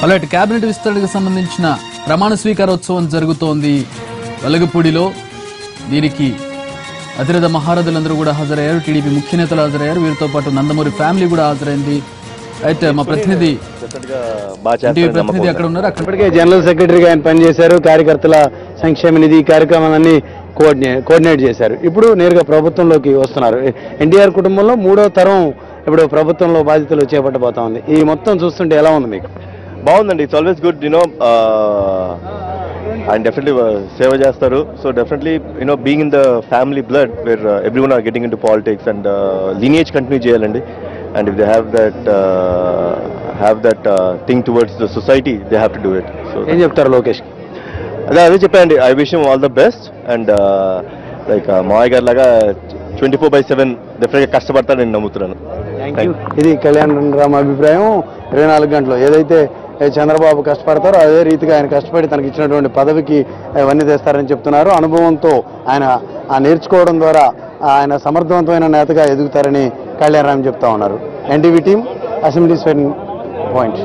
అలాంటి కేబినెట్ విస్తరణకు సంబంధించిన ప్రమాణ స్వీకారోత్సవం జరుగుతోంది వెలగపూడిలో. దీనికి అతిరథ మహారథులందరూ కూడా హాజరయ్యారు. టీడీపీ ముఖ్య నేతలు హాజరయ్యారు. వీరితో పాటు నందమూరి ఫ్యామిలీ కూడా హాజరైంది. అయితే మా ప్రతినిధి అక్కడ ఉన్నారు. అక్కడికే జనరల్ సెక్రటరీగా ఆయన పనిచేశారు. కార్యకర్తల సంక్షేమ నిధి కార్యక్రమాలన్నీ కోఆర్డినేట్ చేశారు. ఇప్పుడు నేరుగా ప్రభుత్వంలోకి వస్తున్నారు. ఎన్టీఆర్ కుటుంబంలో 3వ తరం ఇప్పుడు ప్రభుత్వంలో బాధ్యతలు చేపట్టబోతా ఉంది. ఈ మొత్తం చూస్తుంటే ఎలా ఉంది మీకు? బాగుందండి. It's always good and definitely సేవ చేస్తారు. So definitely being in the family blood where everyone are getting into politics and lineage continue చేయాలండి. And if they have that thing towards the society, they have to do it. So ఏం చెప్తారు లోకేష్? అదే చెప్పండి. I wish him all the best and మావయ్య గారి లాగా 24/7 డెఫినెట్గా కష్టపడతాడని నమ్ముతున్నాను. ఇది కళ్యాణ్ రామ్ అభిప్రాయం. 24 గంటలు ఏదైతే చంద్రబాబు కష్టపడతారో అదే రీతిగా ఆయన కష్టపడి తనకి ఇచ్చినటువంటి పదవికి అవన్నీ తెస్తారని చెప్తున్నారు. అనుభవంతో ఆయన నేర్చుకోవడం ద్వారా ఆయన సమర్థవంతమైన నేతగా ఎదుగుతారని కళ్యాణ్ రామ్ చెప్తా ఉన్నారు. NTV team, assembly point.